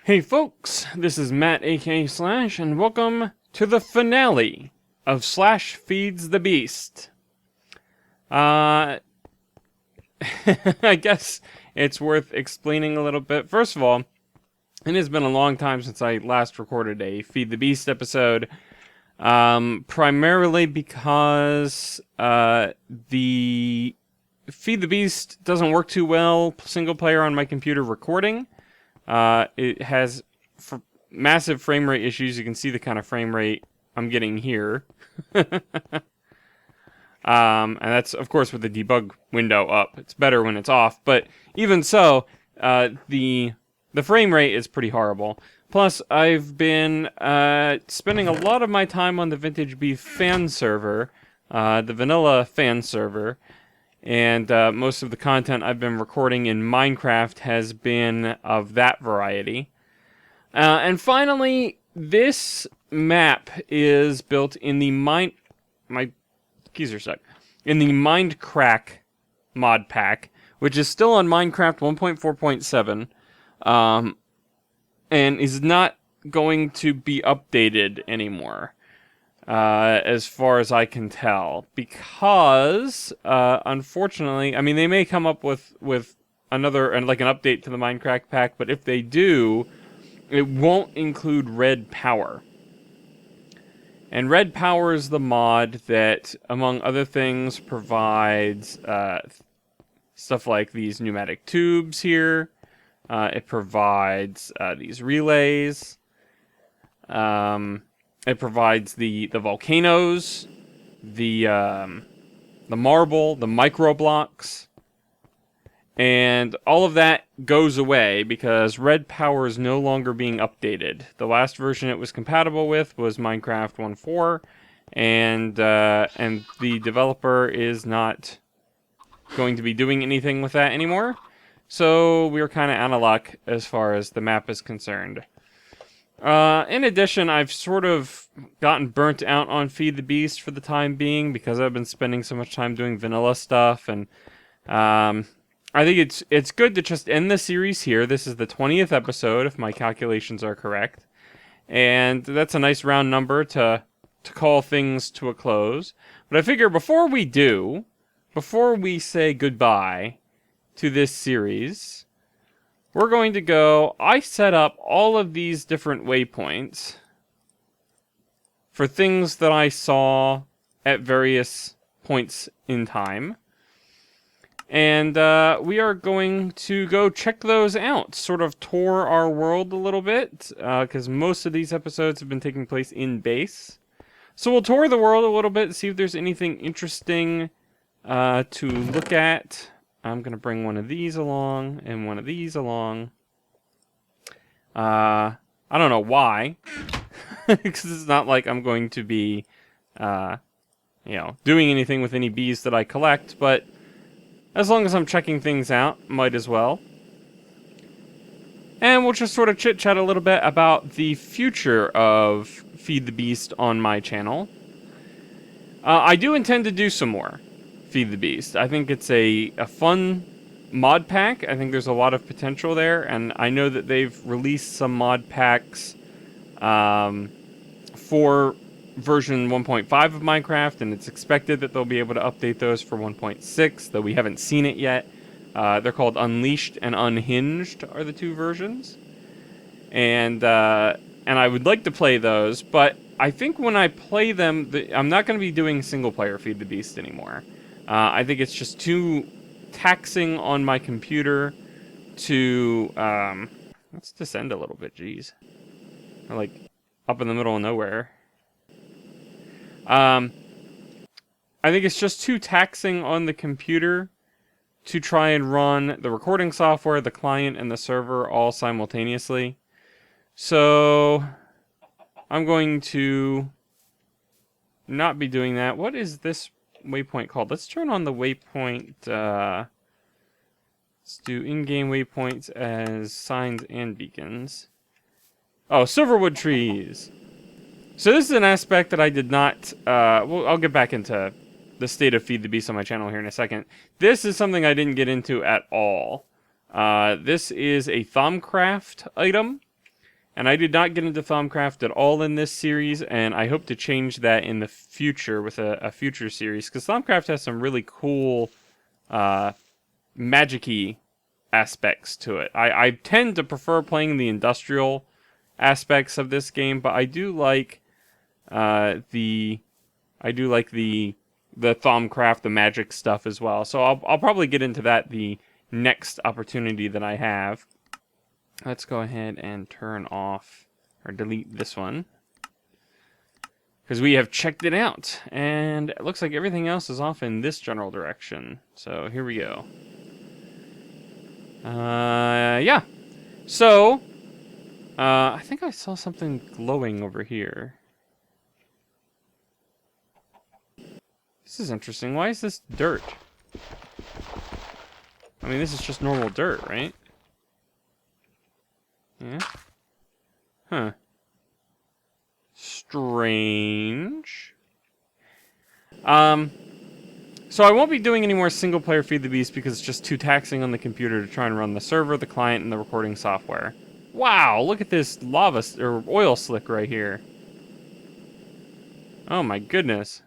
Hey folks, this is Matt aka Slash, and welcome to the finale of Slash Feeds the Beast. I guess it's worth explaining a little bit. First of all, it has been a long time since I last recorded a Feed the Beast episode, primarily because the Feed the Beast doesn't work too well single player on my computer recording. It has massive frame rate issues. You can see the kind of frame rate I'm getting here. And that's, of course, with the debug window up. It's better when it's off. But even so, the frame rate is pretty horrible. Plus, I've been spending a lot of my time on the Vintage Beef fan server, the vanilla fan server. And most of the content I've been recording in Minecraft has been of that variety. And finally, this map is built in the my keys are stuck. In the Mindcrack mod pack, which is still on Minecraft 1.4.7, and is not going to be updated anymore. As far as I can tell, because unfortunately, I mean, they may come up with another and like an update to the Minecraft pack, but if they do, it won't include Red Power. And Red Power is the mod that, among other things, provides stuff like these pneumatic tubes here. It provides these relays. It provides the volcanoes, the marble, the micro blocks, and all of that goes away because Red Power is no longer being updated. The last version it was compatible with was Minecraft 1.4, and the developer is not going to be doing anything with that anymore. So we're kind of out of luck as far as the map is concerned. In addition, I've sort of gotten burnt out on Feed the Beast for the time being because I've been spending so much time doing vanilla stuff, and I think it's good to just end the series here. This is the 20th episode, if my calculations are correct, and that's a nice round number to call things to a close. But I figure before we say goodbye to this series, we're going to go. I set up all of these different waypoints for things that I saw at various points in time. And we are going to go check those out, sort of tour our world a little bit, because most of these episodes have been taking place in base. So we'll tour the world a little bit, see if there's anything interesting to look at. I'm going to bring one of these along and one of these along. I don't know why. Because it's not like I'm going to be, doing anything with any bees that I collect. But as long as I'm checking things out, might as well. And we'll just sort of chit-chat a little bit about the future of Feed the Beast on my channel. I do intend to do some more Feed the Beast. I think it's a fun mod pack. I think there's a lot of potential there, and I know that they've released some mod packs for version 1.5 of Minecraft, and it's expected that they'll be able to update those for 1.6, though we haven't seen it yet. They're called Unleashed and Unhinged are the two versions, and I would like to play those, but I think when I play them, I'm not going to be doing single player Feed the Beast anymore. I think it's just too taxing on my computer to, let's descend a little bit, geez. We're like up in the middle of nowhere. I think it's just too taxing on the computer to try and run the recording software, the client, and the server all simultaneously. So I'm going to not be doing that. What is this waypoint called? Let's turn on the waypoint. Let's do in-game waypoints as signs and beacons. Oh, silverwood trees. So this is an aspect that I did not. Well, I'll get back into the state of Feed the Beast on my channel here in a second. This is something I didn't get into at all. This is a Thaumcraft item. And I did not get into Thaumcraft at all in this series, and I hope to change that in the future with a future series, because Thaumcraft has some really cool magic-y aspects to it. I tend to prefer playing the industrial aspects of this game, but I do like the Thaumcraft, the magic stuff as well. So I'll probably get into that the next opportunity that I have. Let's go ahead and turn off or delete this one, because we have checked it out, and it looks like everything else is off in this general direction. So here we go. Yeah. So, I think I saw something glowing over here. This is interesting. Why is this dirt? I mean, this is just normal dirt, right? Yeah. Huh. Strange. So I won't be doing any more single-player Feed the Beast because it's just too taxing on the computer to try and run the server, the client, and the recording software. Wow, look at this lava or oil slick right here. Oh my goodness.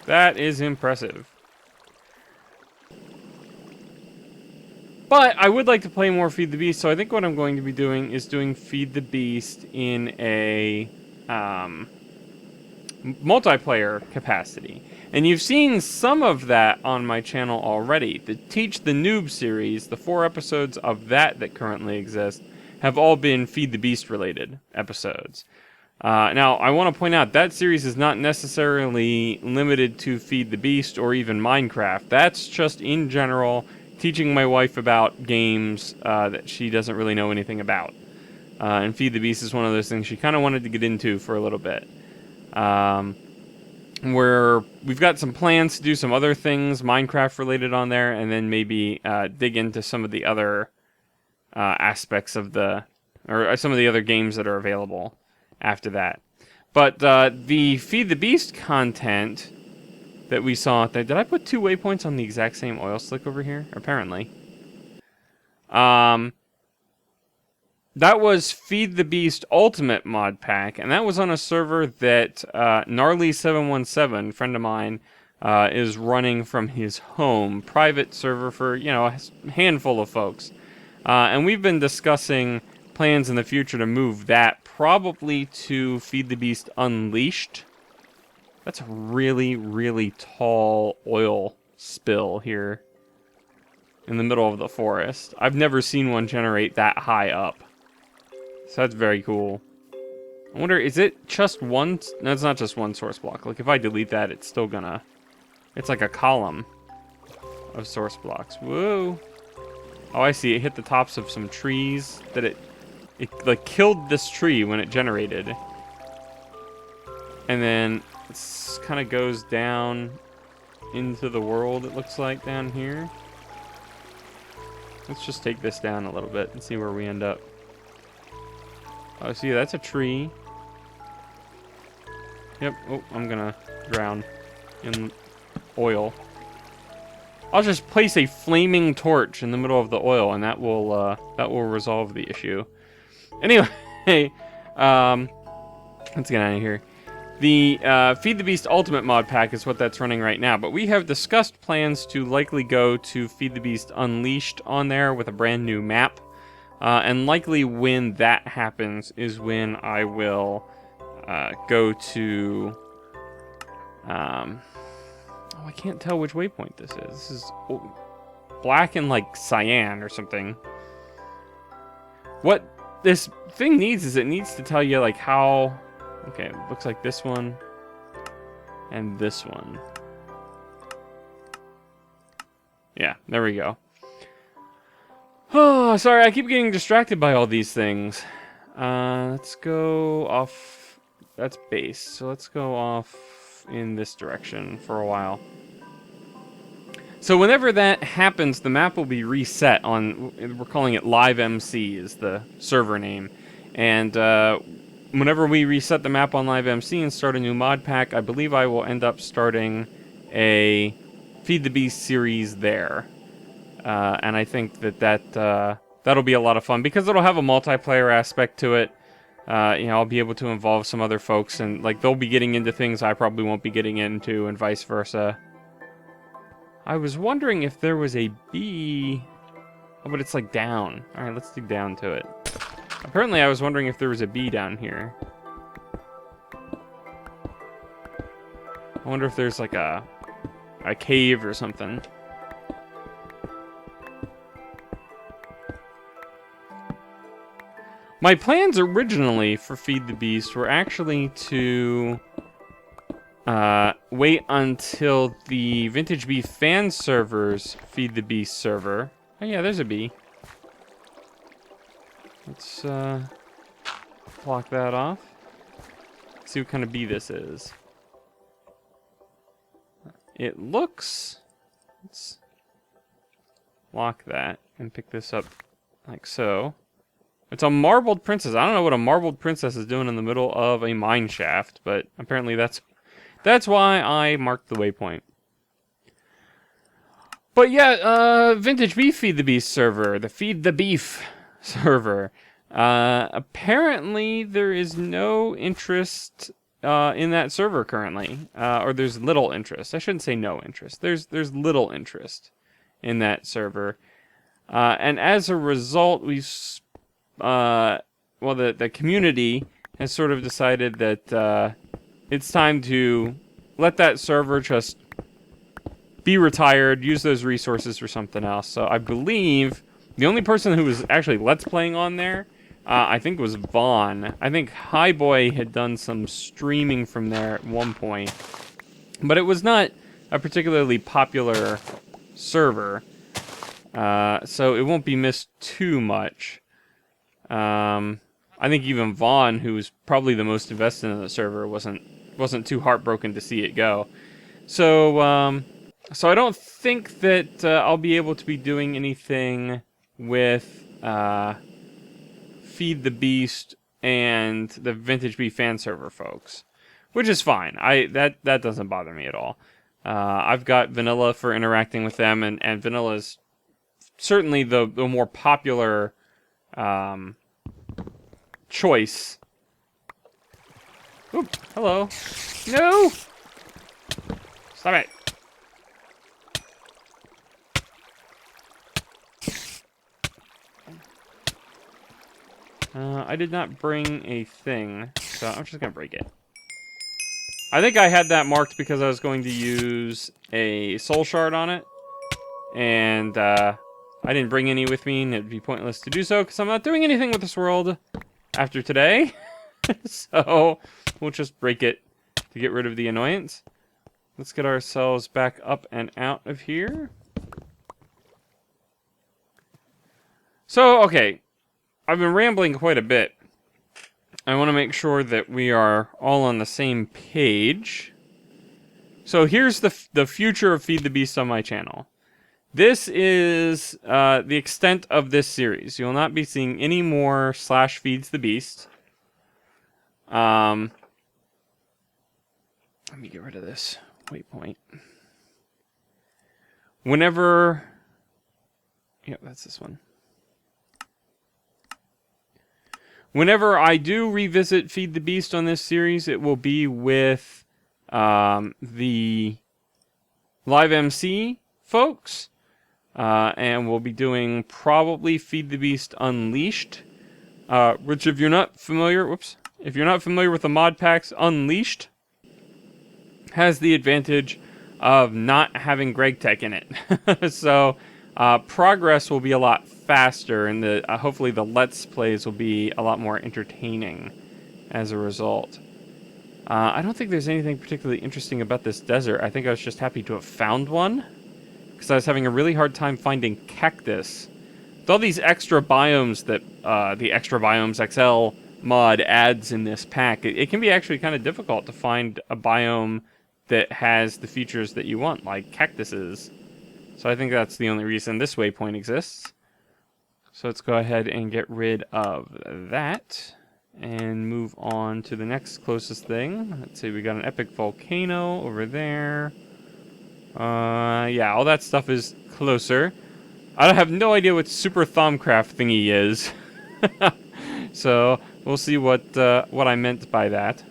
That is impressive. But I would like to play more Feed the Beast, so I think what I'm going to be doing is doing Feed the Beast in a multiplayer capacity. And you've seen some of that on my channel already. The Teach the Noob series, the 4 episodes of that currently exist, have all been Feed the Beast related episodes. Now, I want to point out that series is not necessarily limited to Feed the Beast or even Minecraft. That's just in general teaching my wife about games that she doesn't really know anything about. And Feed the Beast is one of those things she kind of wanted to get into for a little bit. Where we've got some plans to do some other things Minecraft related on there, and then maybe dig into some of the other aspects of or some of the other games that are available after that. But the Feed the Beast content that we saw out there, did I put 2 waypoints on the exact same oil slick over here? Apparently. That was Feed the Beast Ultimate mod pack, and that was on a server that Gnarly717, friend of mine, is running from his home. Private server for, you know, a handful of folks. And we've been discussing plans in the future to move that probably to Feed the Beast Unleashed. That's a really, really tall oil spill here in the middle of the forest. I've never seen one generate that high up. So that's very cool. I wonder, is it just one? No, it's not just one source block. Like, if I delete that, it's still gonna... It's like a column of source blocks. Whoa. Oh, I see. It hit the tops of some trees that it like, killed this tree when it generated. And then it kind of goes down into the world, it looks like, down here. Let's just take this down a little bit and see where we end up. Oh, see, that's a tree. Yep. Oh, I'm gonna drown in oil. I'll just place a flaming torch in the middle of the oil, and that will resolve the issue. Anyway, let's get out of here. The Feed the Beast Ultimate mod pack is what that's running right now, but we have discussed plans to likely go to Feed the Beast Unleashed on there with a brand new map. And likely when that happens is when I will go to... oh, I can't tell which waypoint this is. This is black and like cyan or something. What this thing needs is it needs to tell you like how... Okay, it looks like this one and this one. Yeah, there we go. Oh, sorry, I keep getting distracted by all these things. Let's go off... That's base, so let's go off in this direction for a while. So whenever that happens, the map will be reset on... We're calling it Live MC is the server name. And whenever we reset the map on Live MC and start a new mod pack, I believe I will end up starting a Feed the Beast series there. And I think that that'll be a lot of fun because it'll have a multiplayer aspect to it. You know, I'll be able to involve some other folks, and like they'll be getting into things I probably won't be getting into, and vice versa. I was wondering if there was a bee. Oh, but it's like down. All right, let's dig down to it. Apparently, I was wondering if there was a bee down here. I wonder if there's like a cave or something. My plans originally for Feed the Beast were actually to wait until the Vintage Bee fan servers Feed the Beast server. Oh yeah, there's a bee. Let's block that off. Let's see what kind of bee this is. It looks... Let's lock that and pick this up like so. It's a marbled princess. I don't know what a marbled princess is doing in the middle of a mine shaft, but apparently that's why I marked the waypoint. But yeah, Vintage Beef Feed the Beast server, the Feed the Beef server. Apparently there is no interest in that server currently, or there's little interest. I shouldn't say no interest. There's little interest in that server, and as a result, the community has sort of decided that it's time to let that server just be retired, use those resources for something else. So I believe the only person who was actually Let's Playing on there, I think was Vaughn. I think Highboy had done some streaming from there at one point, but it was not a particularly popular server, so it won't be missed too much. I think even Vaughn, who's probably the most invested in the server, wasn't too heartbroken to see it go. So, so I don't think that I'll be able to be doing anything with Feed the Beast and the Vintage Bee fan server folks, which is fine. That doesn't bother me at all. I've got Vanilla for interacting with them, and Vanilla's certainly the more popular choice. Oop, hello. No! Stop it. I did not bring a thing, so I'm just gonna break it. I think I had that marked because I was going to use a soul shard on it, and I didn't bring any with me, and it'd be pointless to do so because I'm not doing anything with this world after today. So we'll just break it to get rid of the annoyance. Let's get ourselves back up and out of here. So, okay, I've been rambling quite a bit. I want to make sure that we are all on the same page. So here's the future of Feed the Beast on my channel. This is the extent of this series. You'll not be seeing any more / Feeds the Beast. Let me get rid of this waypoint. Whenever... Yep, that's this one. Whenever I do revisit Feed the Beast on this series, it will be with the Live MC folks. And we'll be doing probably Feed the Beast Unleashed. Which if you're not familiar... If you're not familiar with the mod packs, Unleashed has the advantage of not having Greg Tech in it. So progress will be a lot faster, and hopefully the Let's Plays will be a lot more entertaining as a result. I don't think there's anything particularly interesting about this desert. I think I was just happy to have found one, because I was having a really hard time finding cactus. With all these extra biomes that the Extra Biomes XL mod adds in this pack, it can be actually kind of difficult to find a biome that has the features that you want, like cactuses. So I think that's the only reason this waypoint exists. So let's go ahead and get rid of that and move on to the next closest thing. Let's see, we got an epic volcano over there. Yeah, all that stuff is closer. I have no idea what super Thaumcraft thingy is. So we'll see what I meant by that.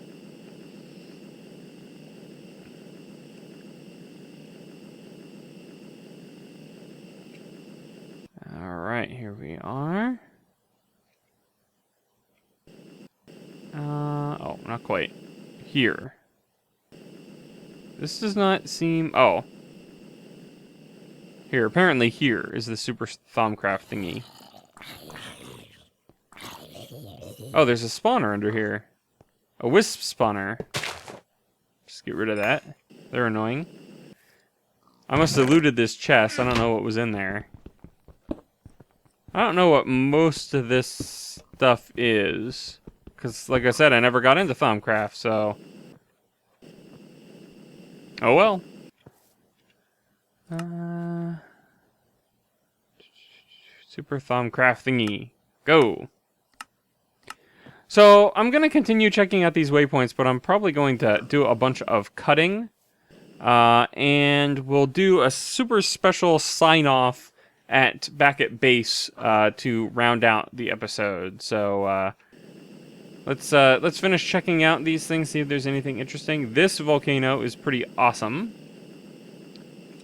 All right, here we are. Oh, not quite. Here. This does not seem... Oh. Here, apparently here is the super Thaumcraft thingy. Oh, there's a spawner under here. A wisp spawner. Just get rid of that. They're annoying. I must have looted this chest. I don't know what was in there. I don't know what most of this stuff is. Because, like I said, I never got into Thaumcraft, so... Oh well. Super Thaumcraft thingy. Go! So, I'm going to continue checking out these waypoints, but I'm probably going to do a bunch of cutting. And we'll do a super special sign-off back at base to round out the episode. So, let's finish checking out these things, see if there's anything interesting. This volcano is pretty awesome,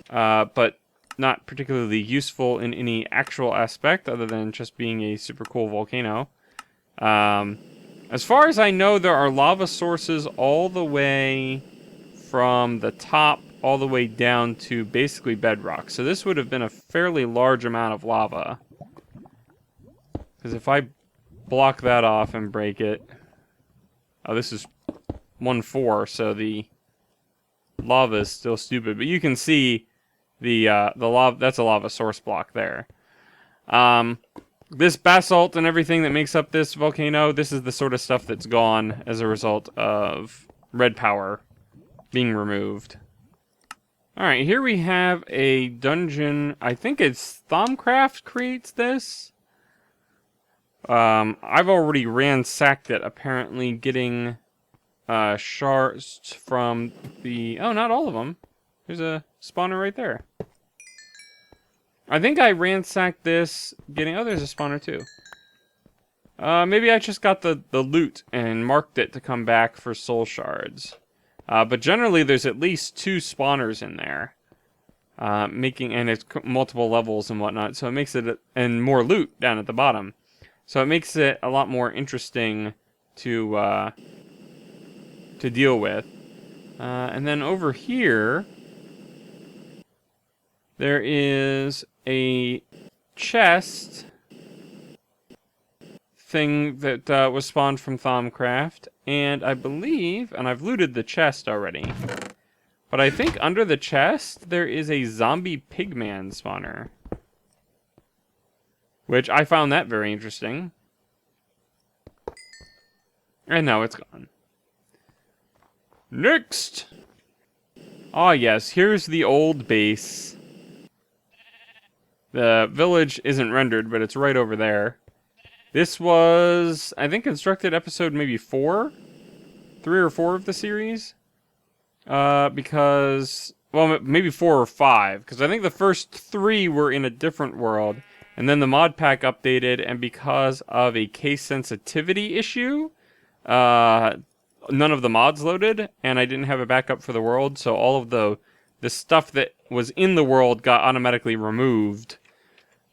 but not particularly useful in any actual aspect other than just being a super cool volcano. As far as I know, there are lava sources all the way from the top all the way down to basically bedrock. So this would have been a fairly large amount of lava. Because if I block that off and break it... Oh, this is 1-4, so the lava is still stupid. But you can see the lava. That's a lava source block there. This basalt and everything that makes up this volcano, this is the sort of stuff that's gone as a result of red power being removed. Alright, here we have a dungeon. I think it's Thaumcraft creates this. I've already ransacked it, apparently getting shards from the... Oh, not all of them. There's a spawner right there. I think I ransacked this getting... Oh, there's a spawner too. Maybe I just got the loot and marked it to come back for soul shards. But generally there's at least 2 spawners in there. And it's multiple levels and whatnot, so it makes it... And more loot down at the bottom. So it makes it a lot more interesting to deal with. And then over here... There is a chest thing that was spawned from Thaumcraft, and I believe, and I've looted the chest already, but I think under the chest there is a zombie pigman spawner, which I found that very interesting. And now it's gone. Next! Ah yes, here's the old base. The village isn't rendered, but it's right over there. This was, I think, constructed episode maybe 4? 3 or 4 of the series? Because, well, maybe 4 or 5. Because I think the first 3 were in a different world. And then the mod pack updated, and because of a case sensitivity issue, none of the mods loaded, and I didn't have a backup for the world, so all of the stuff that was in the world got automatically removed.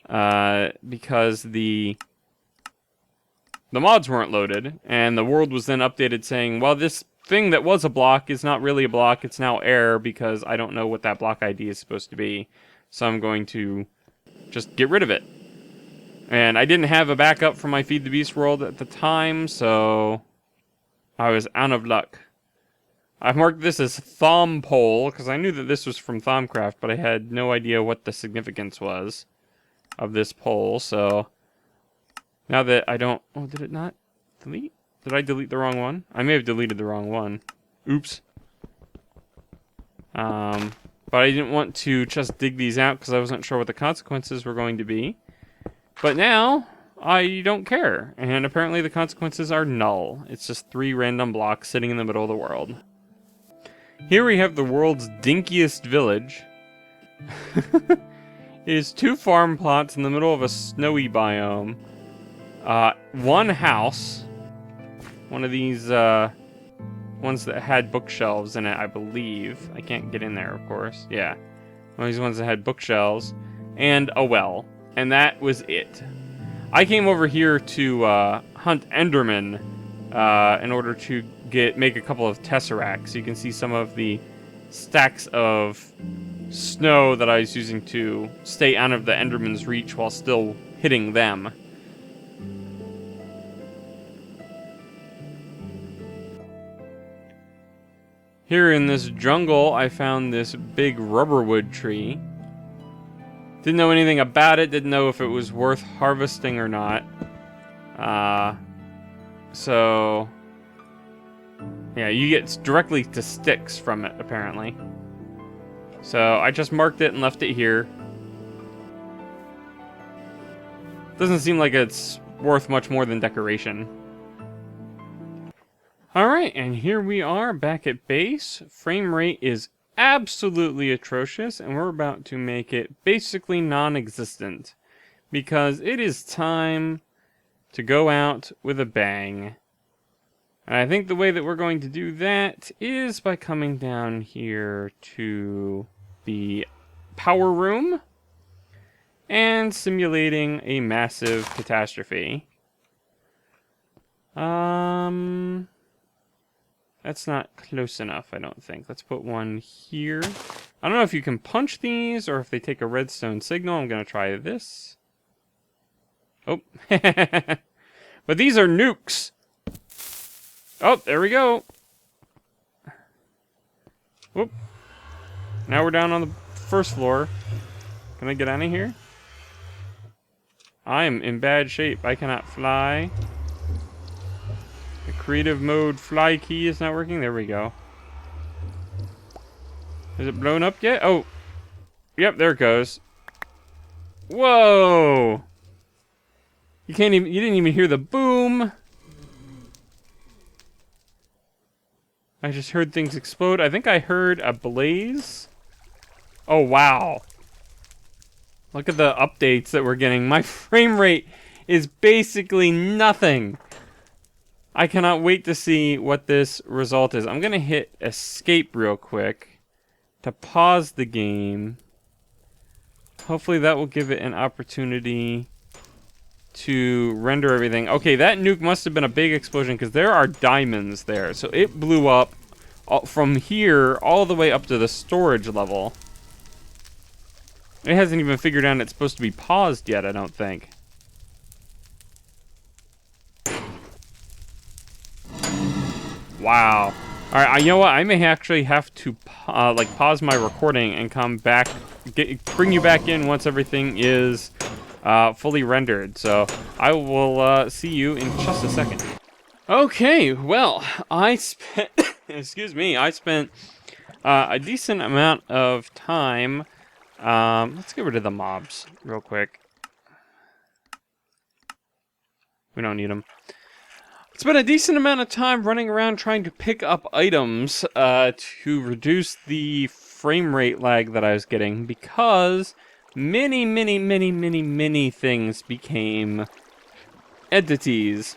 Because the mods weren't loaded, and the world was then updated saying, well, this thing that was a block is not really a block, it's now error, because I don't know what that block ID is supposed to be, so I'm going to just get rid of it. And I didn't have a backup for my Feed the Beast world at the time, so I was out of luck. I've marked this as Thaumpole, because I knew that this was from Thaumcraft, but I had no idea what the significance was of this pole, so now that I don't... Oh, did it not delete? Did I delete the wrong one? I may have deleted the wrong one. Oops. But I didn't want to just dig these out because I wasn't sure what the consequences were going to be. But now, I don't care. And apparently the consequences are null. It's just 3 random blocks sitting in the middle of the world. Here we have the world's dinkiest village. is 2 farm plots in the middle of a snowy biome. 1 house. One of these, ones that had bookshelves in it, I believe. I can't get in there, of course. Yeah. One of these ones that had bookshelves. And a well. And that was it. I came over here to hunt Enderman in order to make a couple of tesseracts. You can see some of the stacks of snow that I was using to stay out of the Enderman's reach while still hitting them. Here in this jungle, I found this big rubberwood tree. Didn't know anything about it, didn't know if it was worth harvesting or not. So yeah, you get directly to sticks from it, apparently. So I just marked it and left it here. Doesn't seem like it's worth much more than decoration. Alright, and here we are back at base. Frame rate is absolutely atrocious, and we're about to make it basically non-existent. Because it is time to go out with a bang. And I think the way that we're going to do that is by coming down here to the power room and simulating a massive catastrophe. That's not close enough, I don't think. Let's put one here. I don't know if you can punch these or if they take a redstone signal. I'm going to try this. Oh. But these are nukes. Oh, there we go. Whoop. Now we're down on the first floor. Can I get out of here? I am in bad shape. I cannot fly. The creative mode fly key is not working. There we go. Is it blown up yet? Oh. Yep, there it goes. Whoa. You didn't even hear the boom. I just heard things explode. I think I heard a blaze. Oh, wow. Look at the updates that we're getting. My frame rate is basically nothing. I cannot wait to see what this result is. I'm going to hit escape real quick to pause the game. Hopefully that will give it an opportunity to render everything. Okay, that nuke must have been a big explosion because there are diamonds there. So it blew up from here all the way up to the storage level. It hasn't even figured out it's supposed to be paused yet, I don't think. Wow. Alright, you know what? I may actually have to pause my recording and come back, bring you back in once everything is fully rendered. So I will see you in just a second. Okay, well, I spent, excuse me, I spent a decent amount of time. Let's get rid of the mobs real quick. We don't need them. Spent a decent amount of time running around trying to pick up items to reduce the frame rate lag that I was getting because many things became entities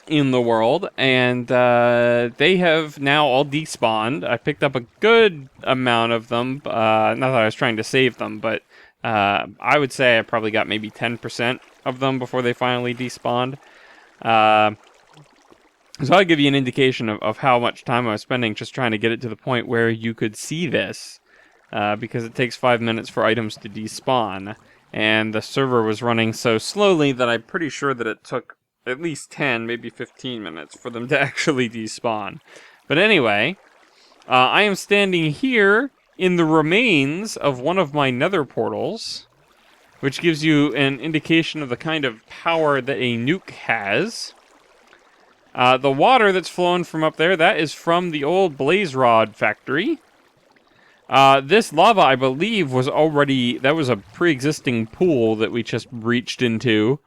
in the world, and they have now all despawned. I picked up a good amount of them, not that I was trying to save them, but I would say I probably got maybe 10% of them before they finally despawned. So I'll give you an indication of how much time I was spending just trying to get it to the point where you could see this, because it takes 5 minutes for items to despawn, and the server was running so slowly that I'm pretty sure that it took at least 10, maybe 15 minutes for them to actually despawn. But anyway, I am standing here in the remains of one of my nether portals, which gives you an indication of the kind of power that a nuke has. The water that's flowing from up there, that is from the old blaze rod factory. This lava, I believe, was a pre-existing pool that we just reached into.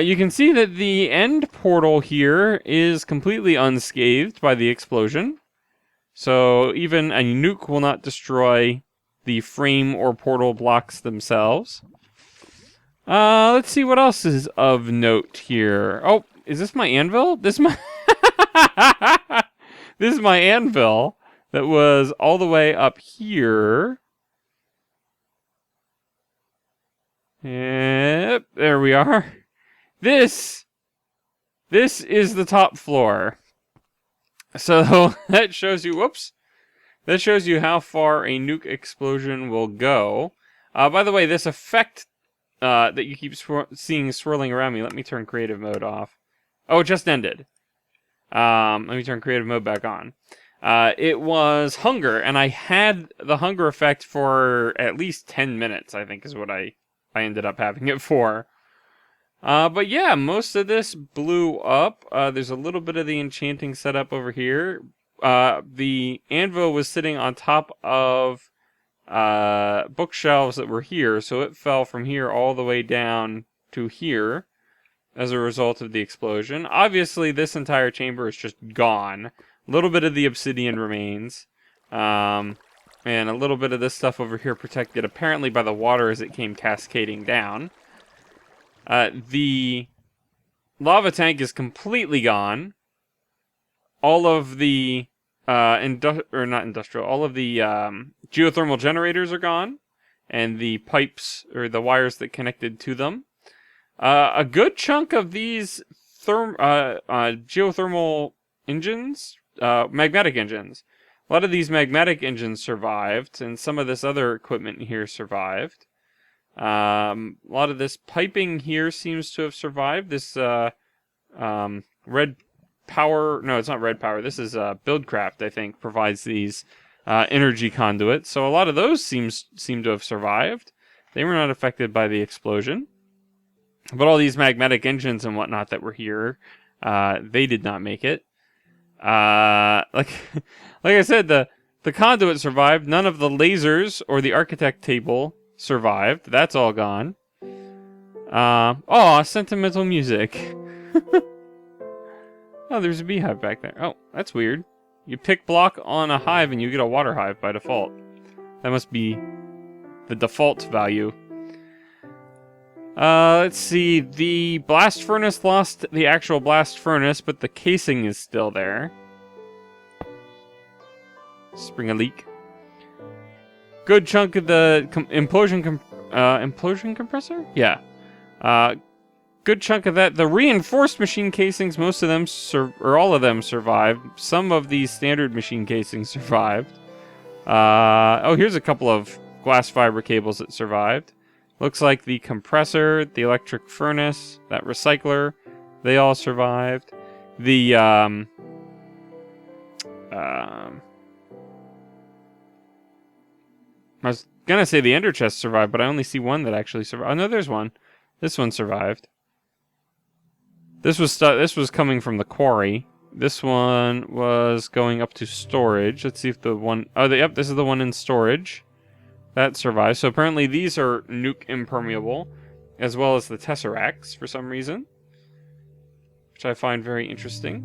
You can see that the end portal here is completely unscathed by the explosion. So even a nuke will not destroy the frame or portal blocks themselves. Let's see what else is of note here. Oh, is this my anvil? This is my this is my anvil that was all the way up here. Yep, there we are. This is the top floor. So that shows you, whoops. That shows you how far a nuke explosion will go. By the way, this effect that you keep seeing swirling around me, let me turn creative mode off. Oh, it just ended. Let me turn creative mode back on. It was hunger, and I had the hunger effect for at least 10 minutes, I think is what I ended up having it for. But yeah, most of this blew up. There's a little bit of the enchanting setup over here. The anvil was sitting on top of bookshelves that were here, so it fell from here all the way down to here as a result of the explosion. Obviously, this entire chamber is just gone. A little bit of the obsidian remains, and a little bit of this stuff over here protected apparently by the water as it came cascading down. The lava tank is completely gone. All of the all of the geothermal generators are gone, and the pipes or the wires that connected to them. A good chunk of these geothermal engines, magnetic engines. A lot of these magnetic engines survived, and some of this other equipment here survived. A lot of this piping here seems to have survived. This red power, no, it's not red power. This is Buildcraft, I think, provides these energy conduits. So a lot of those seem to have survived. They were not affected by the explosion. But all these magnetic engines and whatnot that were here, they did not make it. Like I said, the conduit survived. None of the lasers or the architect table survived. That's all gone. Sentimental music. Oh, there's a beehive back there. Oh, that's weird. You pick block on a hive and you get a water hive by default. That must be the default value. Let's see. The blast furnace lost the actual blast furnace, but the casing is still there. Spring a leak. Good chunk of the implosion compressor? Yeah. Good chunk of that. The reinforced machine casings, most of them, all of them survived. Some of these standard machine casings survived. Here's a couple of glass fiber cables that survived. Looks like the compressor, the electric furnace, that recycler, they all survived. The, I was gonna say the ender chest survived, but I only see one that actually survived. Oh no, there's one. This one survived. This was coming from the quarry. This one was going up to storage. Let's see if the one... Yep, this is the one in storage. That survived. So apparently these are nuke impermeable, as well as the tesseracts for some reason, which I find very interesting.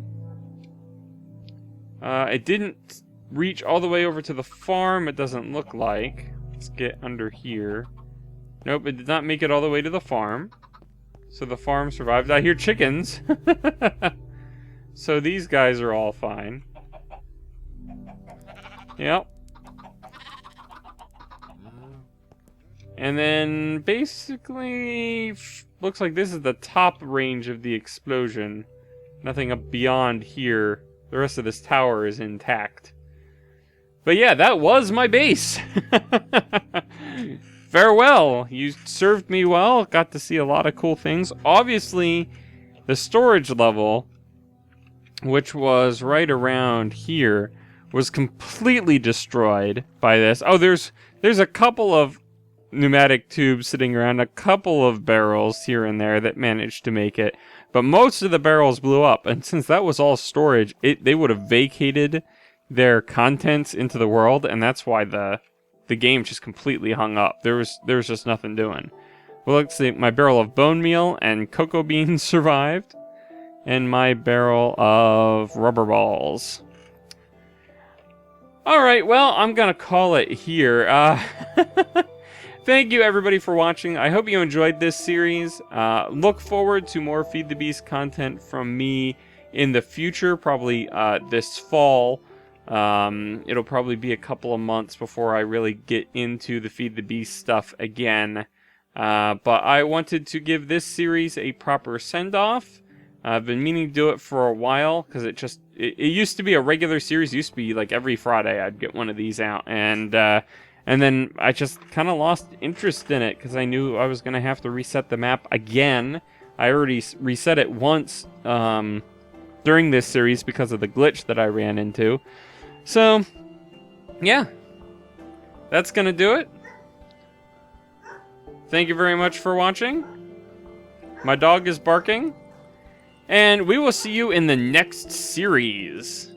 It didn't reach all the way over to the farm, it doesn't look like. Let's get under here. Nope, it did not make it all the way to the farm. So the farm survived. I hear chickens. So these guys are all fine. Yep. And then basically looks like this is the top range of the explosion. Nothing up beyond here. The rest of this tower is intact. But yeah, that was my base. Farewell. You served me well. Got to see a lot of cool things. Obviously, the storage level, which was right around here, was completely destroyed by this. Oh, there's a couple of pneumatic tubes sitting around, a couple of barrels here and there that managed to make it. But most of the barrels blew up, and since that was all storage, they would have vacated their contents into the world, and that's why the game just completely hung up. There was just nothing doing. Well, let's see. My barrel of bone meal and cocoa beans survived, and my barrel of rubber balls. All right, well, I'm going to call it here. Thank you, everybody, for watching. I hope you enjoyed this series. Look forward to more Feed the Beast content from me in the future, probably this fall. It'll probably be a couple of months before I really get into the Feed the Beast stuff again. But I wanted to give this series a proper send-off. I've been meaning to do it for a while, because it used to be a regular series. It used to be like every Friday I'd get one of these out, and then I just kind of lost interest in it, because I knew I was going to have to reset the map again. I already reset it once during this series because of the glitch that I ran into. So, yeah, that's going to do it. Thank you very much for watching. My dog is barking. And we will see you in the next series.